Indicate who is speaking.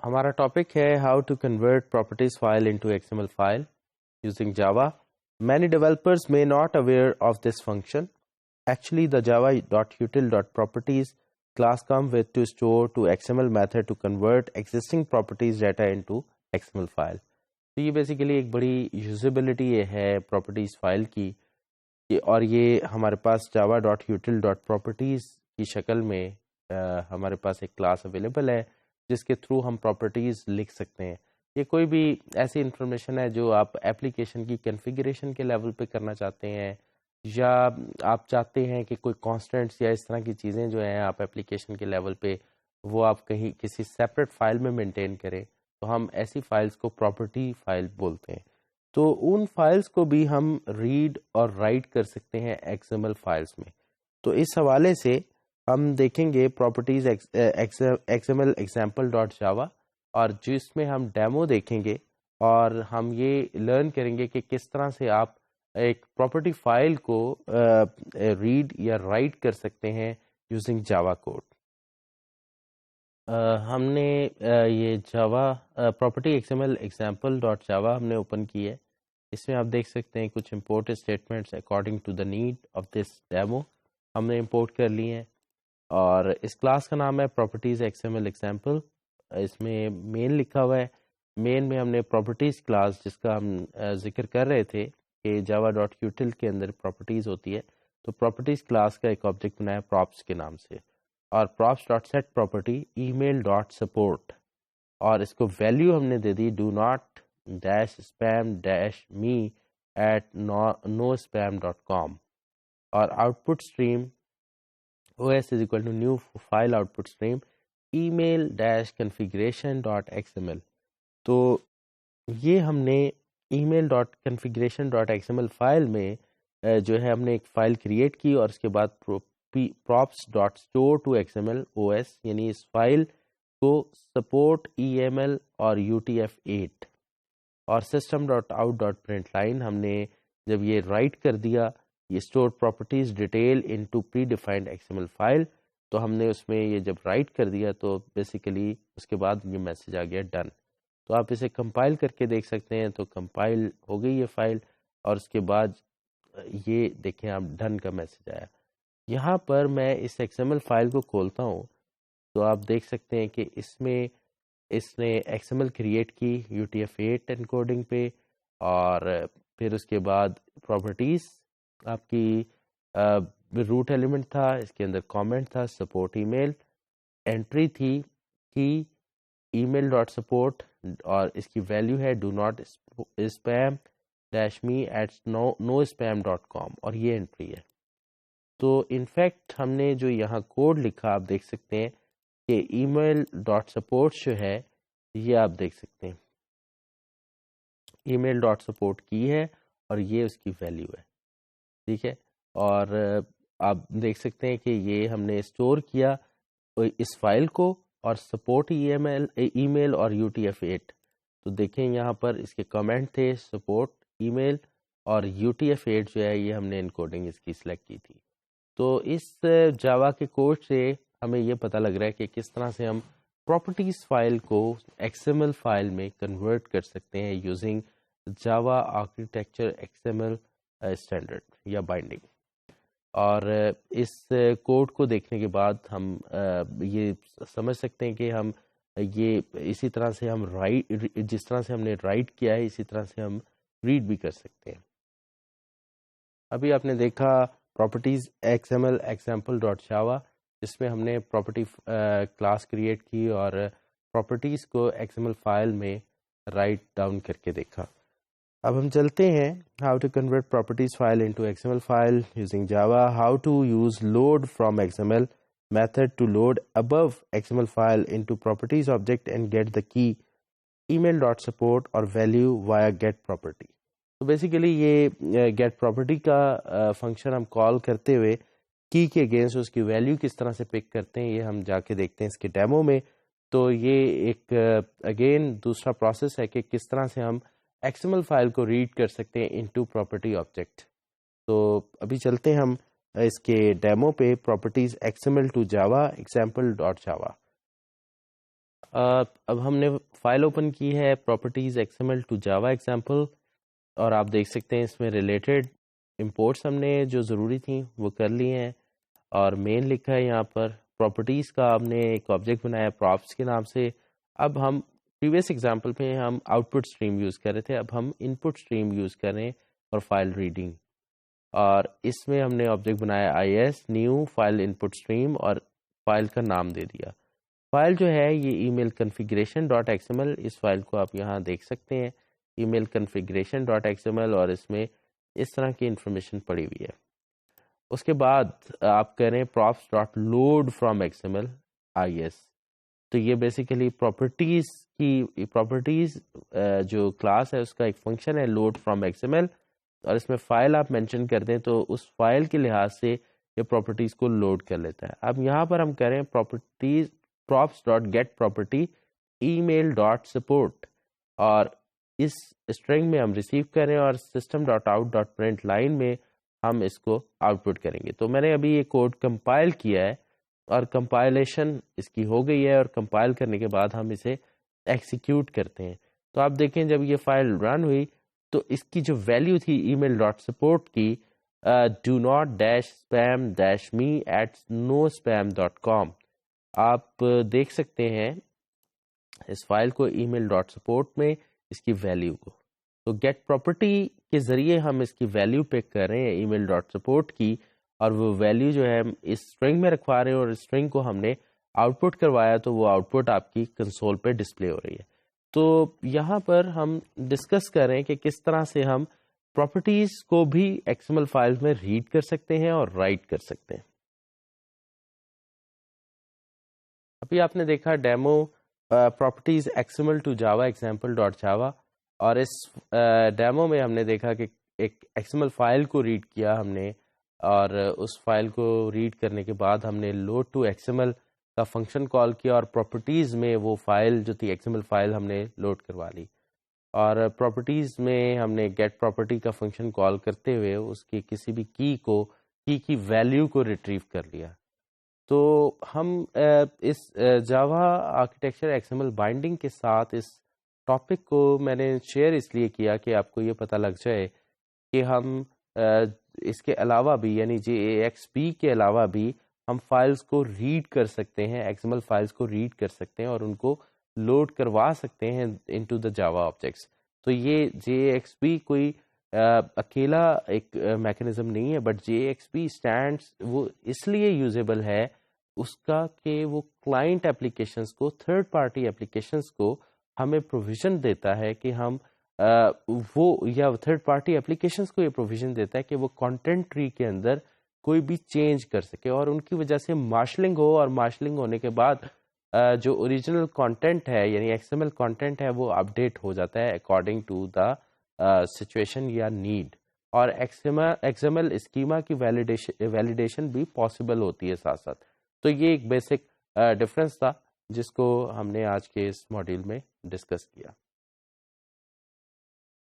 Speaker 1: ہمارا ٹاپک ہے how to convert properties file into XML file using Java. Many developers may not aware of this function. Actually, the java.util.properties class come with to store to XML method to convert existing properties data into XML file. تو یہ basically ایک بڑی usability یہ ہے properties file کی اور یہ ہمارے پاس java.util.properties کی شکل میں ہمارے پاس ایک کلاس اویلیبل ہے جس کے تھرو ہم پراپرٹیز لکھ سکتے ہیں. یہ کوئی بھی ایسی انفارمیشن ہے جو آپ اپلیکیشن کی کنفیگریشن کے لیول پہ کرنا چاہتے ہیں یا آپ چاہتے ہیں کہ کوئی کانسٹنٹس یا اس طرح کی چیزیں جو ہیں آپ اپلیکیشن کے لیول پہ وہ آپ کہیں کسی سیپریٹ فائل میں مینٹین کریں تو ہم ایسی فائلز کو پراپرٹی فائل بولتے ہیں. تو ان فائلز کو بھی ہم ریڈ اور رائٹ کر سکتے ہیں XML فائلز میں. تو اس حوالے سے ہم دیکھیں گے پراپرٹیز XML example.java اور جس میں ہم ڈیمو دیکھیں گے اور ہم یہ لرن کریں گے کہ کس طرح سے آپ ایک پراپرٹی فائل کو ریڈ یا رائٹ کر سکتے ہیں یوزنگ جاوا کوڈ. ہم نے یہ جاوا پراپرٹی XML example.java ہم نے اوپن کی ہے. اس میں آپ دیکھ سکتے ہیں کچھ import statements according to the need of this demo ہم نے امپورٹ کر لی ہیں اور اس کلاس کا نام ہے پراپرٹیز XML example. اس میں مین لکھا ہوا ہے. مین میں ہم نے پراپرٹیز کلاس جس کا ہم ذکر کر رہے تھے کہ java.util کے اندر پراپرٹیز ہوتی ہے تو پراپرٹیز کلاس کا ایک آبجیکٹ بنایا props کے نام سے اور props.set property email.support اور اس کو ویلیو ہم نے دے دی do not -spam -me at nospam.com اور out put stream OS is equal to new file output stream email-configuration.xml. تو یہ ہم نے email.configuration.xml فائل میں جو ہے ہم نے ایک فائل کریٹ کی اور اس کے بعد props.store to XML OS یعنی اس فائل کو support EML اور UTF-8 اور system.out.println ہم نے جب یہ رائٹ کر دیا یہ store properties detail into predefined XML file تو ہم نے اس میں یہ جب رائٹ کر دیا تو بیسیکلی اس کے بعد یہ میسج آ گیا ڈن. تو آپ اسے کمپائل کر کے دیکھ سکتے ہیں تو کمپائل ہو گئی یہ فائل اور اس کے بعد یہ دیکھیں آپ ڈن کا میسج آیا. یہاں پر میں اس XML فائل کو کھولتا ہوں تو آپ دیکھ سکتے ہیں کہ اس میں اس نے XML کریٹ کی UTF-8 انکوڈنگ پہ اور پھر اس کے بعد پراپرٹیز آپ کی روٹ ایلیمنٹ تھا اس کے اندر کامنٹ تھا سپورٹ ای میل انٹری تھی کی email ڈاٹ سپورٹ اور اس کی ویلیو ہے do not spam -me at nospam.com اور یہ انٹری ہے. تو انفیکٹ ہم نے جو یہاں کوڈ لکھا آپ دیکھ سکتے ہیں کہ email ڈاٹ سپورٹ جو ہے یہ آپ دیکھ سکتے ہیں email ڈاٹ سپورٹ کی ہے اور یہ اس کی ویلیو ہے. ٹھیک ہے اور آپ دیکھ سکتے ہیں کہ یہ ہم نے اسٹور کیا اس فائل کو اور سپورٹ ای میل اور UTF-8 تو دیکھیں یہاں پر اس کے کمنٹ تھے سپورٹ ای میل اور UTF-8 جو ہے یہ ہم نے انکوڈنگ اس کی سلیکٹ کی تھی. تو اس جاوا کے کوڈ سے ہمیں یہ پتہ لگ رہا ہے کہ کس طرح سے ہم پراپرٹیز فائل کو XML فائل میں کنورٹ کر سکتے ہیں یوزنگ جاوا آرکیٹیکچر XML اسٹینڈرڈ یا بائنڈنگ. اور اس کوڈ کو دیکھنے کے بعد ہم یہ سمجھ سکتے ہیں کہ ہم یہ اسی طرح سے ہم جس طرح سے ہم نے رائٹ کیا ہے اسی طرح سے ہم ریڈ بھی کر سکتے ہیں. ابھی آپ نے دیکھا پراپرٹیز XML example.java جس میں ہم نے پراپرٹی کلاس کریٹ کی اور پراپرٹیز کو XML فائل میں رائٹ ڈاؤن کر کے دیکھا. اب ہم چلتے ہیں how to convert properties file into XML file using Java. How to use load from XML method to load above XML file into properties object and get the key email dot support اور value via get property. تو basically یہ get property کا function ہم call کرتے ہوئے کی کے against اس کی ویلیو کس طرح سے پک کرتے ہیں یہ ہم جا کے دیکھتے ہیں اس کے ڈیمو میں. تو یہ ایک اگین دوسرا پروسیس ہے کہ کس طرح سے ہم XML فائل کو ریڈ کر سکتے ہیں انٹو پراپرٹی آبجیکٹ. تو ابھی چلتے ہیں ہم اس کے ڈیمو پہ properties XML to Java example.java. اب ہم نے فائل اوپن کی ہے properties XML to Java example, اور آپ دیکھ سکتے ہیں اس میں ریلیٹڈ امپورٹس ہم نے جو ضروری تھیں وہ کر لی ہیں، اور مین لکھا ہے یہاں پر پراپرٹیز کا ہم نے ایک آبجیکٹ بنایا پراپس کے نام سے. اب ہم پریویس ایگزامپل پہ ہم آؤٹ پٹ اسٹریم یوز کر رہے تھے، اب ہم ان پٹ اسٹریم یوز کر رہے ہیں اور فائل ریڈنگ، اور اس میں ہم نے آبجیکٹ بنایا IS new file in put stream اور فائل کا نام دے دیا. فائل جو ہے یہ ای میل کنفیگریشن ڈاٹ XML، اس فائل کو آپ یہاں دیکھ سکتے ہیں ای میل کنفیگریشن ڈاٹ XML، اور اس میں اس طرح کی انفارمیشن پڑی ہوئی ہے. اس کے بعد آپ کریں props dot load from XML IS، تو یہ بیسیکلی پراپرٹیز جو کلاس ہے اس کا ایک فنکشن ہے لوڈ فرام XML، اور اس میں فائل آپ مینشن کر دیں تو اس فائل کے لحاظ سے یہ پراپرٹیز کو لوڈ کر لیتا ہے. اب یہاں پر ہم کریں properties props dot get property email dot support, اور اس اسٹرنگ میں ہم ریسیو کریں اور system dot out dot print line میں ہم اس کو آؤٹ پٹ کریں گے. تو میں نے ابھی یہ کوڈ کمپائل کیا ہے اور کمپائلیشن اس کی ہو گئی ہے، اور کمپائل کرنے کے بعد ہم اسے ایکسیکیوٹ کرتے ہیں. تو آپ دیکھیں جب یہ فائل رن ہوئی تو اس کی جو ویلیو تھی ای میل ڈاٹ سپورٹ کی do not dash spam dash me at no spam dot com, آپ دیکھ سکتے ہیں اس فائل کو ای میل ڈاٹ سپورٹ میں اس کی ویلیو کو. تو گیٹ پراپرٹی کے ذریعے ہم اس کی ویلیو پک کر رہے ہیں ای میل ڈاٹ سپورٹ کی، اور وہ ویلیو جو ہے ہم اس اسٹرنگ میں رکھوا رہے ہیں، اور اسٹرنگ کو ہم نے آؤٹ پٹ کروایا تو وہ آؤٹ پٹ آپ کی کنسول پہ ڈسپلے ہو رہی ہے. تو یہاں پر ہم ڈسکس کر رہے ہیں کہ کس طرح سے ہم پراپرٹیز کو بھی XML فائلز میں ریڈ کر سکتے ہیں اور رائٹ کر سکتے ہیں. ابھی آپ نے دیکھا demo properties XML to Java example dot Java, اور اس ڈیمو میں ہم نے دیکھا کہ ایک XML فائل کو ریڈ کیا ہم نے، اور اس فائل کو ریڈ کرنے کے بعد ہم نے لوڈ ٹو XML کا فنکشن کال کیا، اور پراپرٹیز میں وہ فائل جو تھی XML فائل ہم نے لوڈ کروا لی، اور پراپرٹیز میں ہم نے گیٹ پراپرٹی کا فنکشن کال کرتے ہوئے اس کی کسی بھی کی ویلیو کو ریٹریو کر لیا. تو ہم اس جاوا آرکیٹیکچر XML بائنڈنگ کے ساتھ اس ٹاپک کو میں نے شیئر اس لیے کیا کہ آپ کو یہ پتہ لگ جائے کہ ہم اس کے علاوہ بھی یعنی JAXP کے علاوہ بھی ہم فائلز کو ریڈ کر سکتے ہیں، XML فائلز کو ریڈ کر سکتے ہیں اور ان کو لوڈ کروا سکتے ہیں انٹو دا جاوا آبجیکٹس. تو یہ JAXP کوئی اکیلا ایک میکانزم نہیں ہے، بٹ JAXP اسٹینڈس وہ اس لیے یوزیبل ہے اس کا کہ وہ کلائنٹ اپلیکیشنز کو، تھرڈ پارٹی اپلیکیشنز کو ہمیں پروویژن دیتا ہے کہ ہم وہ یا تھرڈ پارٹی اپلیکیشنز کو یہ پروویژن دیتا ہے کہ وہ کانٹینٹ ٹری کے اندر کوئی بھی چینج کر سکے، اور ان کی وجہ سے مارشلنگ ہو، اور مارشلنگ ہونے کے بعد جو اوریجنل کانٹینٹ ہے یعنی XML کانٹینٹ ہے وہ اپڈیٹ ہو جاتا ہے اکارڈنگ ٹو دا سچویشن یا نیڈ، اور XML اسکیما کی ویلیڈیشن بھی پاسبل ہوتی ہے ساتھ ساتھ. تو یہ ایک بیسک ڈفرینس تھا جس کو ہم نے آج کے اس ماڈیول میں ڈسکس کیا.